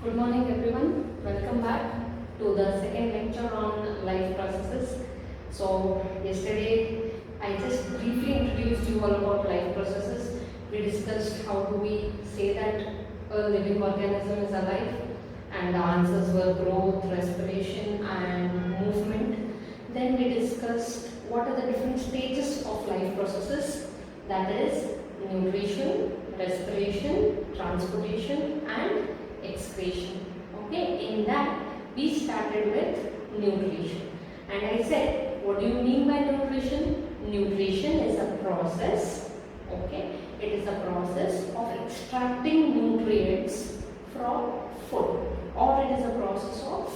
Good morning everyone. Welcome back to the second lecture on life processes. So yesterday I just briefly introduced you all about life processes. We discussed how do we say that a living organism is alive, and the answers were growth, respiration and movement. Then we discussed what are the different stages of life processes, that is nutrition, respiration, transportation and excretion. Okay, in that we started with nutrition, and I said, what do you mean by nutrition? Nutrition is a process. Okay, it is a process of extracting nutrients from food, or it is a process of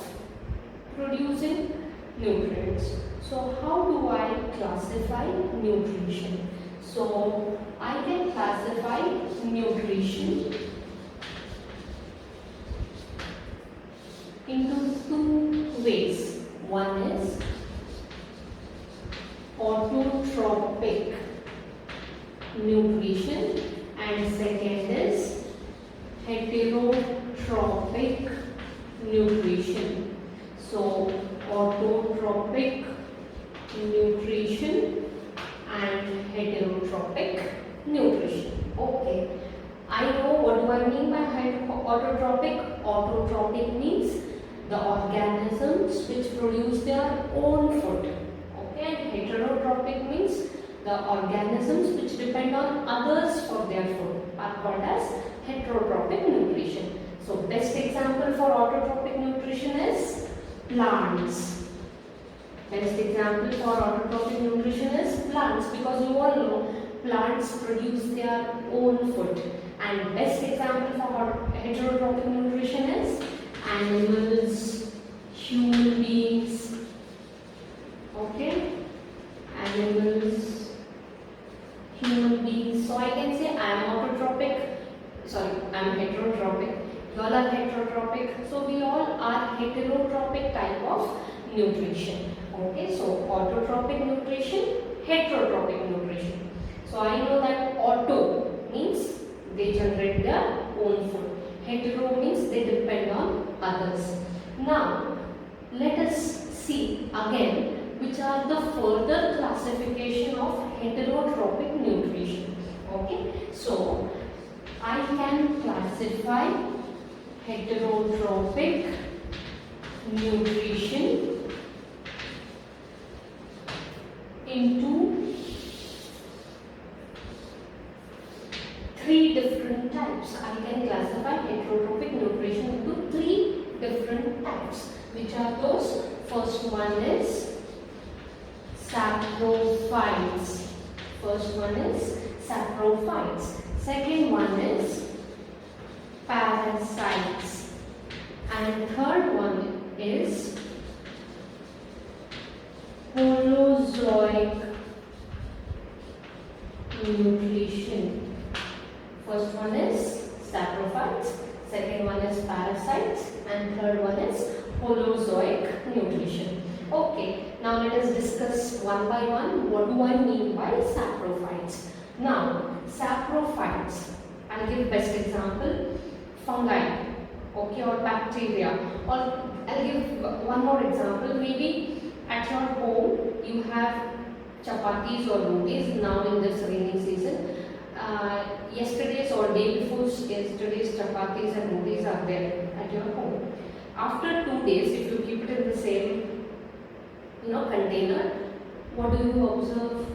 producing nutrients. So how do I classify nutrition? So I can classify nutrition into two ways. One is autotrophic nutrition and second is heterotrophic nutrition. So autotrophic nutrition and heterotrophic nutrition. Okay, I know what do I mean by autotrophic. Autotrophic means the organisms which produce their own food. Okay, and heterotrophic means the organisms which depend on others for their food are called as heterotrophic nutrition. So best example for autotrophic nutrition is plants. Best example for autotrophic nutrition is plants, because you all know plants produce their own food. And best example for heterotrophic nutrition is animals, human beings. Okay, animals, human beings. So I can say I am autotrophic. Sorry, I am heterotrophic. You all are heterotrophic. So we all are heterotrophic type of nutrition. Okay, so autotrophic nutrition, heterotrophic nutrition. So I know that auto means they generate their own food. Hetero means they depend on others. Now, let us see again which are the further classification of heterotrophic nutrition. Okay, so I can classify heterotrophic nutrition into three different types. I can classify heterotrophic nutrition into three different types. Which are those? First one is saprophytes. First one is saprophytes. Second one is parasites. And third one is holozoic nutrition. First one is saprophytes, second one is parasites, and third one is holozoic nutrition. Okay, now let us discuss one by one what do I mean by saprophytes. Now, saprophytes, I'll give best example, fungi, okay, or bacteria, or I'll give one more example. Maybe at your home you have chapatis or rotis now in this rainy season. Yesterday's or day before yesterday's chapatis and rotis are there at your home. After 2 days, if you keep it in the same container, what do you observe?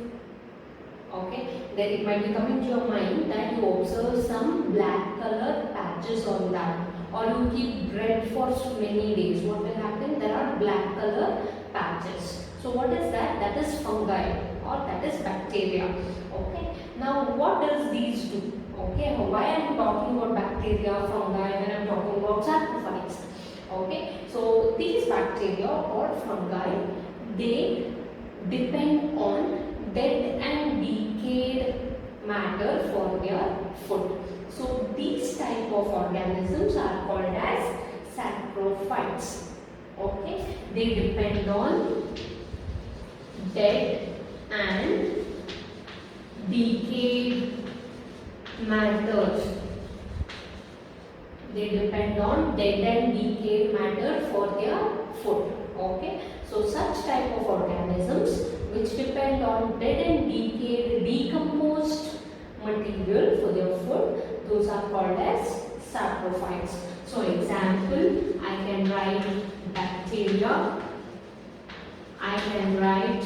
Okay, then it might be coming to your mind that you observe some black color patches on that, or you keep bread for so many days. What will happen? There are black color patches. So what is that? That is fungi or that is bacteria. Okay. Now what does these do? Okay. Why I am talking about bacteria, fungi when I am talking about saprophytes? Okay. So these bacteria or fungi, they depend on dead and decayed matter for their food. So these type of organisms are called as saprophytes. Okay. They depend on dead and decayed matters They depend on dead and decayed matter for their food. Okay, so such type of organisms which depend on dead and decayed, decomposed material for their food, those are called as saprophytes. So example, I can write bacteria, I can write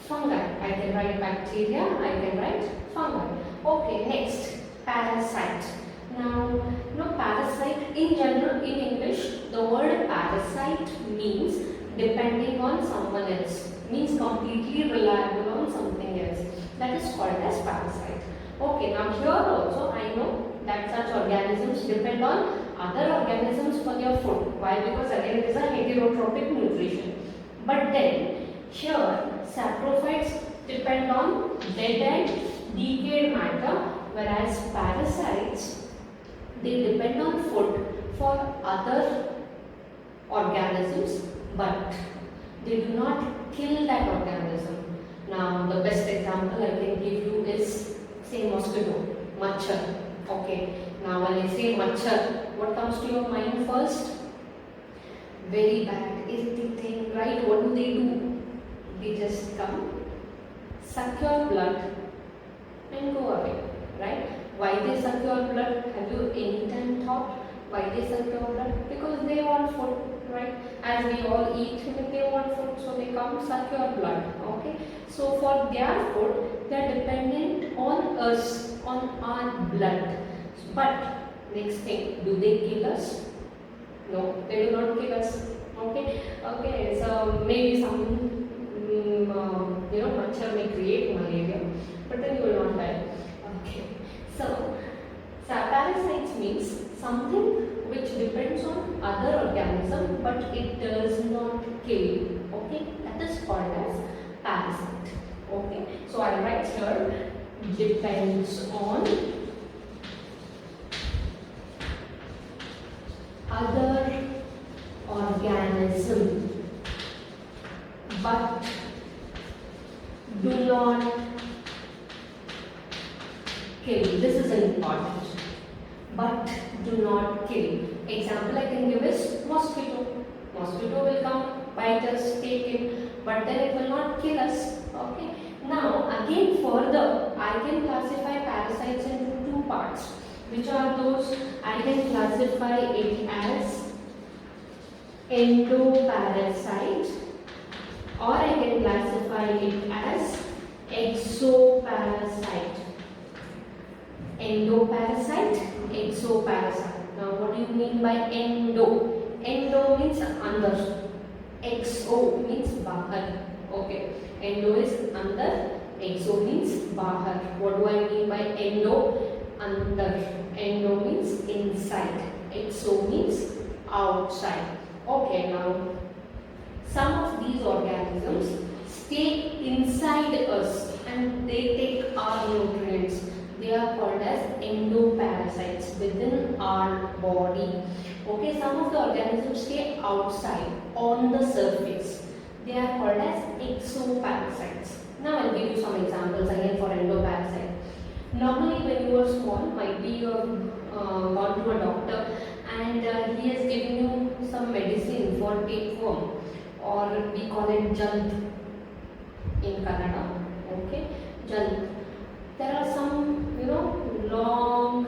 fungi. I can write bacteria, I can write fungi. Okay, next, parasite. Now, parasite in general in English, the word parasite means depending on someone else, means completely reliable on something else. That is called as parasite. Okay, now here also I know that such organisms depend on other organisms for their food. Why? Because again it is a heterotrophic nutrition. But then here saprophytes depend on dead and decayed matter, whereas parasites, they depend on food for other organisms, but they do not kill that organism. Now the best example I can give you is, say, mosquito, machhar. Okay, now when I say machhar, what comes to your mind first? Very bad, irritating, right? What do? They just come, suck your blood and go away, right? Why they suck your blood? Have you any time thought why they suck your blood? Because they want food, right? As we all eat, they want food, so they come suck your blood, okay? So for their food, they are dependent on us, on our blood. But next thing, do they kill us? No, they do not kill us, okay? Okay, so maybe some machhar may create malaria, but then you will not die. Okay, so parasites means something which depends on other organism, but it does not kill. Okay, that is called as parasite. Okay, so I write here depends on other organism, but do not kill. This is important. But do not kill. Example I can give is mosquito. Mosquito will come, bite us, take it, but then it will not kill us. Okay. Now again further, I can classify parasites into two parts. Which are those? I can classify it as endoparasite, or I can classify it as exoparasite. Endoparasite, exoparasite. Now what do you mean by endo? Endo means under, exo means bahar. Okay, endo is under, exo means bahar. What do I mean by endo? Under. Endo means inside, exo means outside. Okay, now some of these organisms stay inside us and they take our nutrients. They are called as endoparasites within our body. Okay, some of the organisms stay outside on the surface. They are called as exoparasites. Now I'll give you some examples again for endoparasite. Normally when you were small, might be you have gone to a doctor and he has given you some medicine for tapeworm, or we call it jant in Kannada. Okay, jant. There are some long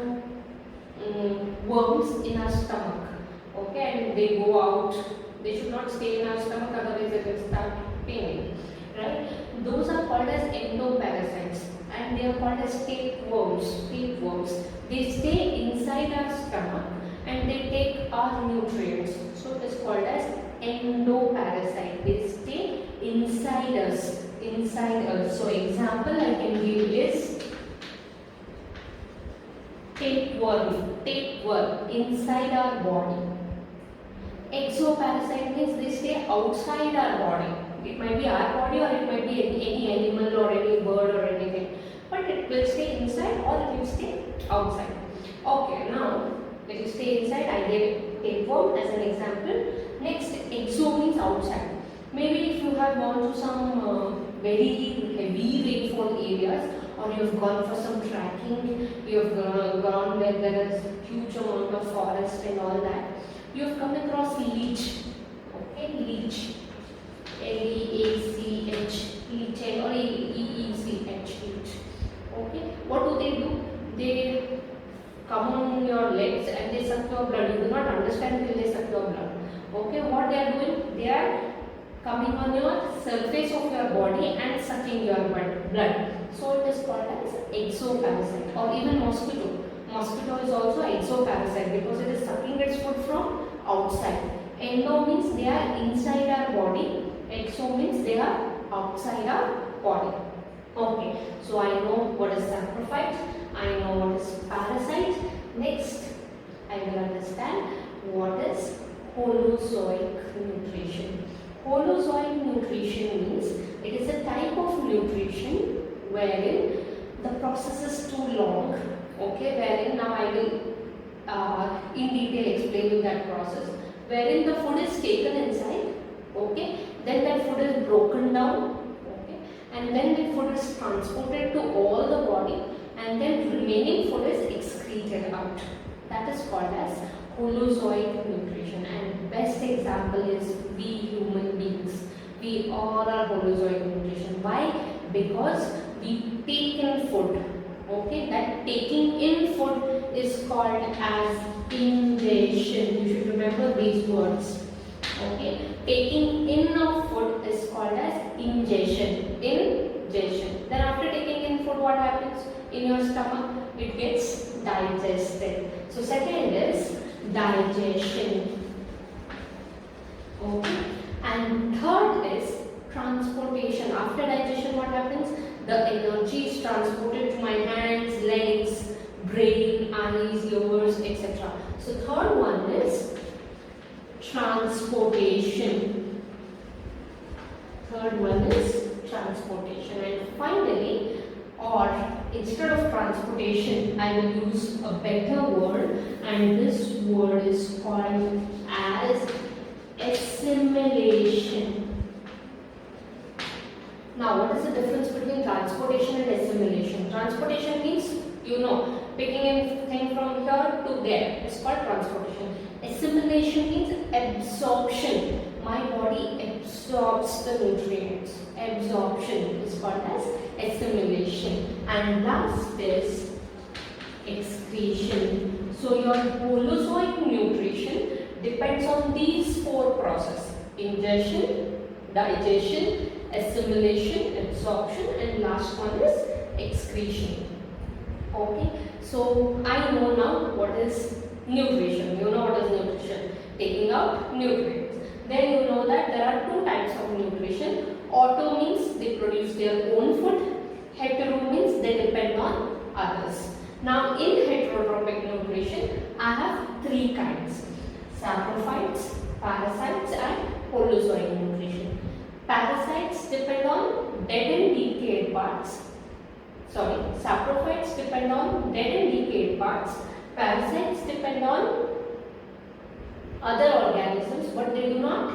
worms in our stomach. Okay, and they go out. They should not stay in our stomach, otherwise it will start paining. Right? Those are called as endoparasites, and they are called as tapeworms. Tapeworms. They stay inside our stomach and they take our nutrients. So it is called as endoparasite. They stay inside us. Inside us. So example I can give is tapeworm. Tapeworm inside our body. Exoparasite means they stay outside our body. It might be our body or it might be any animal or any bird or anything. But it will stay inside or it will stay outside. Okay, now when you stay inside, I gave tapeworm as an example. Next, exo means outside. Maybe if you have gone to some very heavy rainfall areas, or you've gone for some trekking, you've gone where there is huge amount of forest and all that, you've come across leech. Okay, leech. Leach, leech or leech. Okay, what do? They come on your legs and they suck your blood. You do not understand till they suck your blood. Okay, what they are doing? They are coming on your surface of your body and sucking your blood. So it is called as exoparasite, or even mosquito. Mosquito is also exoparasite because it is sucking its food from outside. Endo means they are inside our body. Exo means they are outside our body. Okay, so I know what is saprophyte, I know what is parasite. Next, I will understand what is holozoic nutrition. Holozoic nutrition means it is a type of nutrition wherein the process is too long. Okay, wherein now I will in detail explain you that process. Wherein the food is taken inside. Okay, then that food is broken down. Okay, and then the food is transported to all the body, and then remaining food is excreted out. That is called as holozoic nutrition, and best example is we human beings. We all are holozoic nutrition. Why? Because we take in food. Okay, that taking in food is called as ingestion. You should remember these words. Okay, taking in of food is called as ingestion. Ingestion. Then after taking in food, what happens in your stomach? It gets digested. So second is digestion. Okay, and third is transportation. After digestion, what happens? The energy is transported to my hands, legs, brain, eyes, ears, etc. So third one is transportation. Third one is transportation. And finally, or instead of transportation, I will use a better word, and this word is called as assimilation. Now, what is the difference between transportation and assimilation? Transportation means, picking anything from here to there. It's called transportation. Assimilation means absorption. My body absorbs the nutrients. Absorption is called as assimilation. And last is excretion. So your holozoic nutrition depends on these four processes: ingestion, digestion, assimilation, absorption, and last one is excretion. Okay, so I know now what is nutrition. You know what is nutrition? Taking out nutrients. Then you know that there are two types of nutrition. Auto means they produce their own food. Hetero means they depend on others. Now in heterotrophic nutrition, I have three kinds: saprophytes, parasites, and holozoic nutrition. Parasites depend on dead and decayed parts. Saprophytes depend on dead and decayed parts. Parasites depend on other organisms, but they do not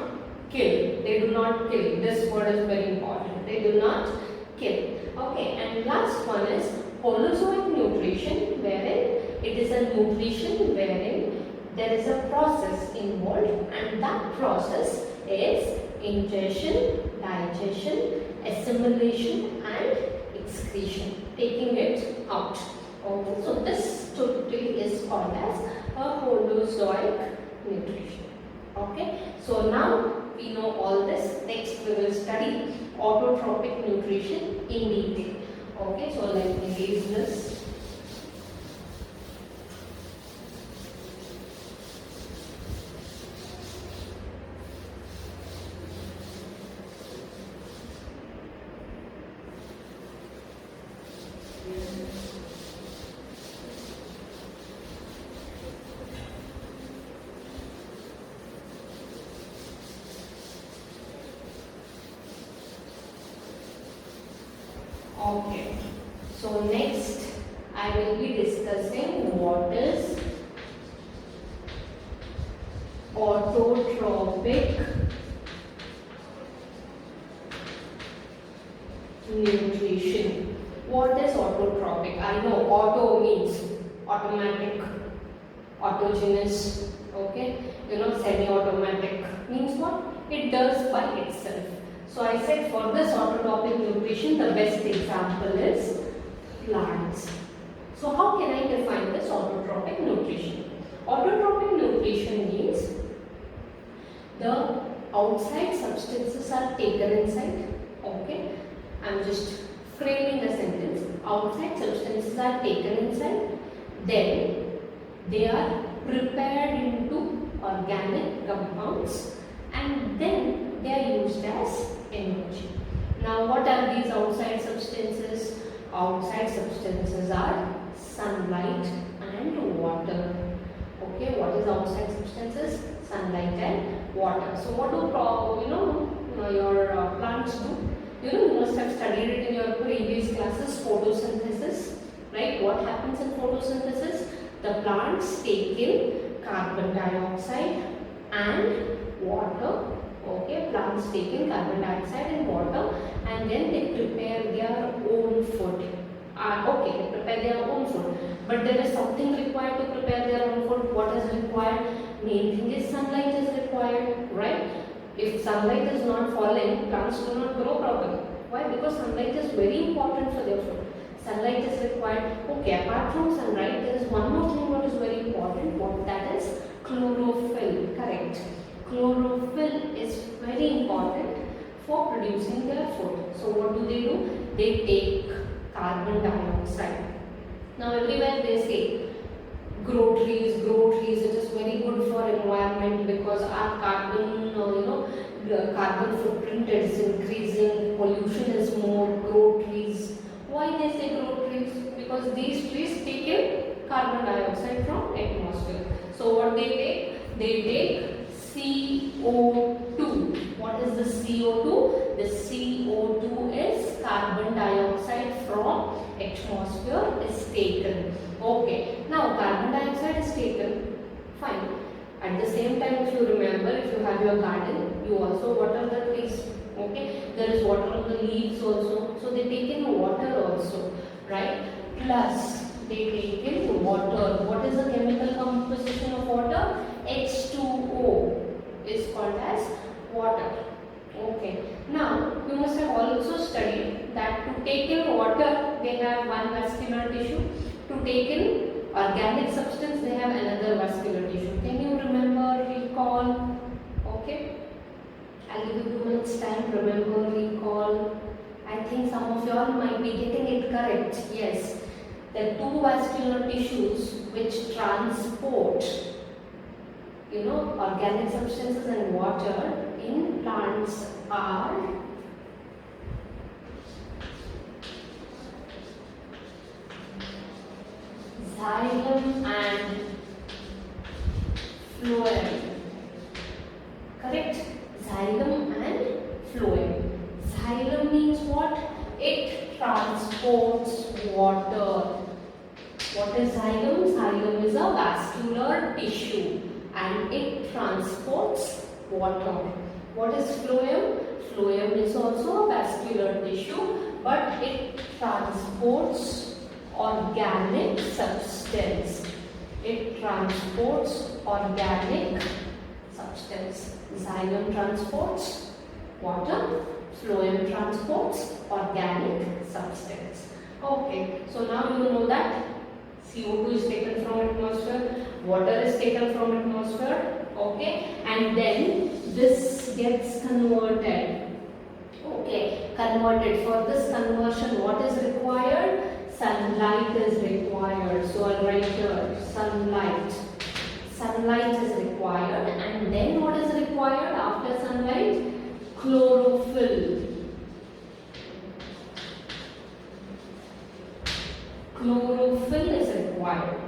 kill. They do not kill. This word is very important. They do not kill. Okay, and last one is holozoic nutrition, wherein it is a nutrition wherein there is a process involved, and that process is ingestion, digestion, assimilation, and excretion, taking it out. Okay, so this totally is called as a holozoic nutrition. Okay, so now we know all this. Next we will study autotrophic nutrition in detail. Okay, so let me erase this. Okay, so next I will be discussing what is autotrophic nutrition. What is autotrophic know auto means automatic, autogenous, okay, semi-automatic means what? It does by itself. So I said for this autotrophic nutrition, the best example is plants. So how can I define this autotrophic nutrition? Autotrophic nutrition means the outside substances are taken inside, okay, I'm just framing the sentence. Outside substances are taken inside, then they are prepared into organic compounds, and then they are used as energy. Now what are these outside substances? Outside substances are sunlight and water. Okay, what is outside substances? Sunlight and water. So what do your plants do? You must have studied it in your previous classes, photosynthesis, right? What happens in photosynthesis? The plants take in carbon dioxide and water. Okay, plants take in carbon dioxide and water, and then they prepare their own food. Okay, they prepare their own food. But there is something required to prepare their own food. What is required? Main thing is sunlight is required, right? If sunlight is not falling, plants do not grow properly. Why? Because sunlight is very important for their food. Sunlight is required. Okay, apart from sunlight, there is one more thing what is very important. What that is? Chlorophyll. Correct. Chlorophyll is very important for producing their food. So what do? They take carbon dioxide. Now everywhere they say grow trees, it is very good for environment because our carbon, the carbon footprint is increasing, pollution is more, grow trees. Why they say grow trees? Because these trees take in carbon dioxide from atmosphere. So what they take? They take CO2. What is the CO2? The CO2 is carbon dioxide from atmosphere is taken. Okay, now carbon dioxide is taken, fine. At the same time, if you remember, if you have your garden, you also water the trees. Okay, there is water on the leaves also, so they take in water also, right? Plus, they take in water. What is the chemical composition of water? H2O is called as water. Okay, now you must have also studied that to take in water, they have one vascular tissue. To take in organic substance, they have another vascular tissue. Can you remember, recall? Okay, I'll give you 2 minutes time. Remember, recall. I think some of you all might be getting it correct. Yes, the two vascular tissues which transport, organic substances and water in plants are xylem and phloem. Correct? Xylem and phloem. Xylem means what? It transports water. What is xylem? Xylem is a vascular tissue and it transports water. What is phloem? Phloem is also a vascular tissue, but it transports organic substance. It transports organic substance. Xylem transports water, phloem transports organic substance. Okay, so now you know that CO2 is taken from atmosphere, water is taken from atmosphere, okay, and then this gets converted. Okay, converted. For this conversion, what is required? Sunlight is required. So I'll write here sunlight. Sunlight is required, and then what is required after sunlight? Chlorophyll. Chlorophyll is required.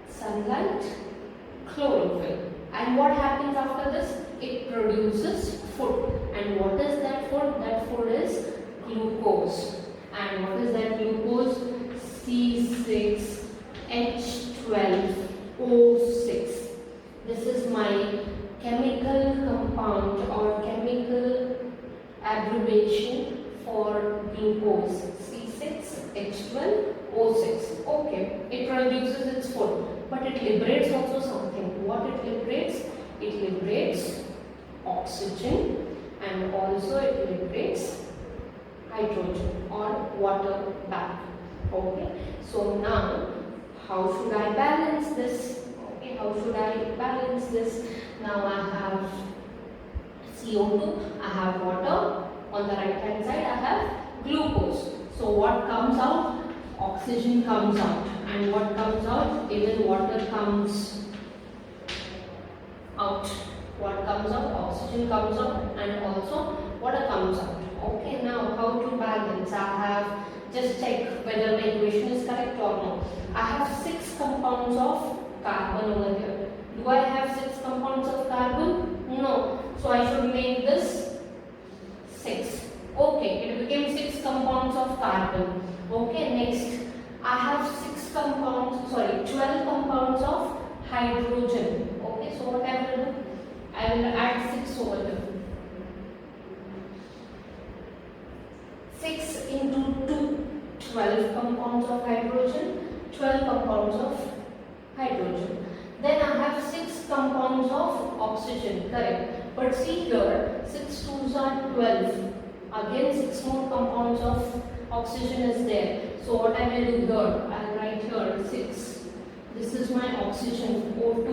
Sunlight, chlorophyll. And what happens after this? It produces food. And what is that food? That food is glucose. And what is that glucose? C6H12O6. This is my chemical compound or chemical abbreviation for glucose. C6 it's full. But it liberates also something. What it liberates? It liberates oxygen and also it liberates hydrogen or water back. Okay, so now how should I balance this? Okay, how should I balance this? Now I have CO2, I have water, on the right hand side I have glucose. So what comes out? Oxygen comes out, and what comes out? Even water comes out. What comes out? Oxygen comes out and also water comes out. Okay, now how to balance? I have just check whether my equation is correct or no. I have 6 compounds of carbon over here. Do I have 6 compounds of carbon? No. So I should make this 6. Okay, it became 6 compounds of carbon. Okay, next I have 12 compounds of hydrogen. Okay, so what I will do? I will add 6 over here. 6 into 2, 12 compounds of hydrogen, 12 compounds of hydrogen. Then I have 6 compounds of oxygen, correct. But see here, 6 2s are 12. Again 6 more compounds of oxygen is there. So what I will do here, I will write here 6. This is my oxygen, O2.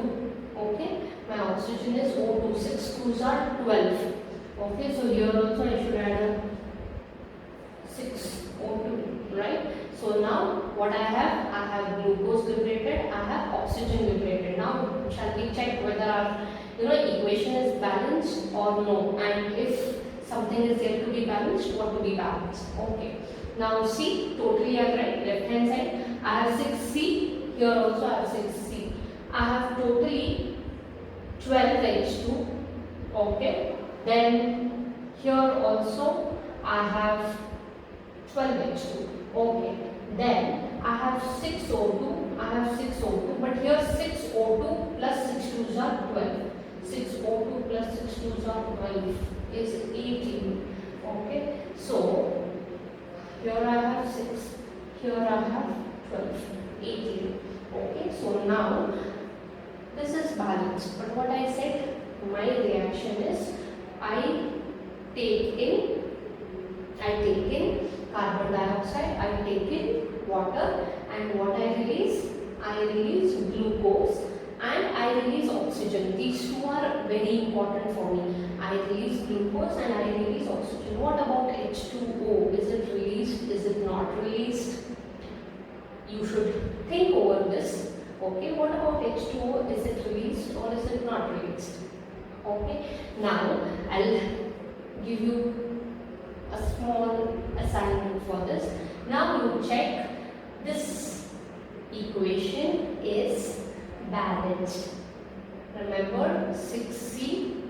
Okay, my oxygen is O2. 6 2s are 12. Okay, so here also I should add a 6 O2, right? So now what I have glucose liberated, I have oxygen liberated. Now shall we check whether our equation is balanced or no, and if something is yet to be balanced, what to be balanced. Okay, now C, totally I write left hand side, I have 6C, here also I have 6C. I have totally 12 H2. Okay, then here also I have 12 H2. Okay, then I have 6 O2, but here 6 O2 plus 6 2s are 12. 6 O2 plus 6 2s are 12 is 18. Okay, so here I have 6, here I have 12, 18. Okay, so now this is balanced. But what I said, my reaction is I take in carbon dioxide, I take in water, and what I release glucose and I release oxygen. These two are very important for me. I release glucose and I release oxygen. What about H2O? Is it released? Is it not released? You should think over this. Okay, what about H2O? Is it released or is it not released? Okay, now I'll give you a small assignment for this. Now you check this equation is balanced. Remember 6C,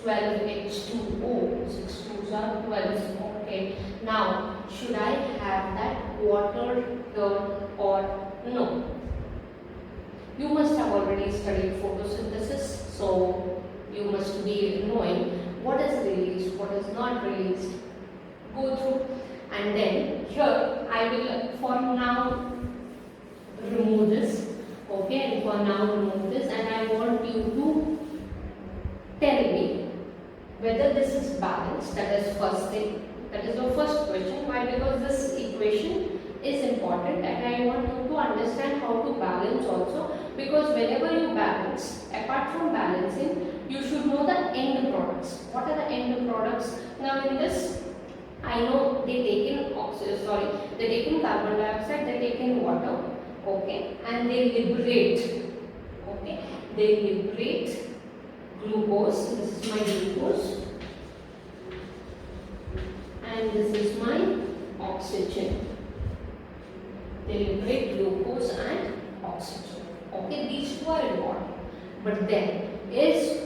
12H2O, 6 2s are 12. Okay, now should I have that water here or no? You must have already studied photosynthesis, so you must be knowing what is released, what is not released. Go through, and then here I will for now remove this. Okay, and for now remove this, and I want you to tell me whether this is balanced. That is first thing. That is the first question. Why? Because this equation is important and I want you to understand how to balance also, because whenever you balance, apart from balancing, you should know the end products. What are the end products? Now in this, I know they take in they take in carbon dioxide, they take in water, okay, and they liberate, okay, they liberate glucose. This is my glucose, and this is my oxygen. They liberate glucose and oxygen. Okay, these two are important. But then, is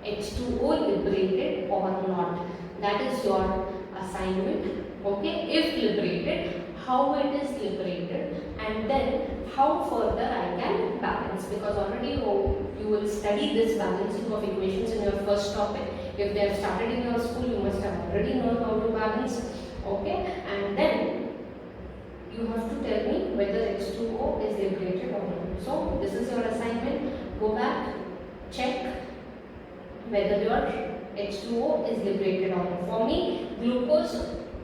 H2O liberated or not? That is your assignment. Okay, if liberated, how it is liberated, and then how further I can balance, because already you will study this balancing of equations in your first topic. If they have started in your school, you must have already known how to balance. Okay, and then you have to tell me whether H2O is liberated or not. So this is your assignment. Go back, check whether your H2O is liberated or not. For me, glucose,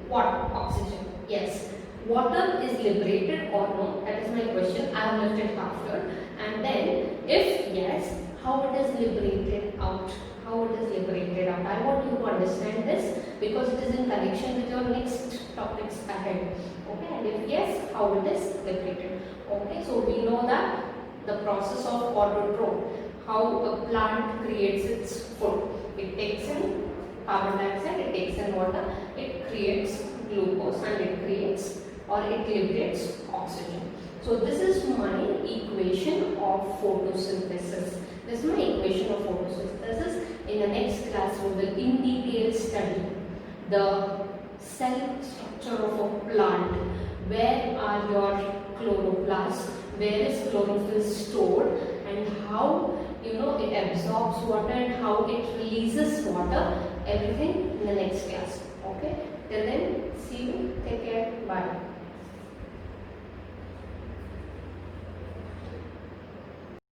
what? Oxygen. Yes. Water is liberated or no? That is my question. I have left it half here. And then, if yes, how it is liberated out? How it is liberated out? I want you to understand this because it is in connection with your next topics ahead. Okay, and if yes, how it is liberated? Okay, so we know that the process of autotroph, how a plant creates its food. It takes in carbon dioxide, it takes in water, it creates glucose, and it creates or it liberates oxygen. So this is my equation of photosynthesis. This is my equation of photosynthesis. In the next class, we will in detail study the cell structure of a plant. Where are your chloroplasts? Where is chlorophyll stored? And how it absorbs water and how it releases water. Everything in the next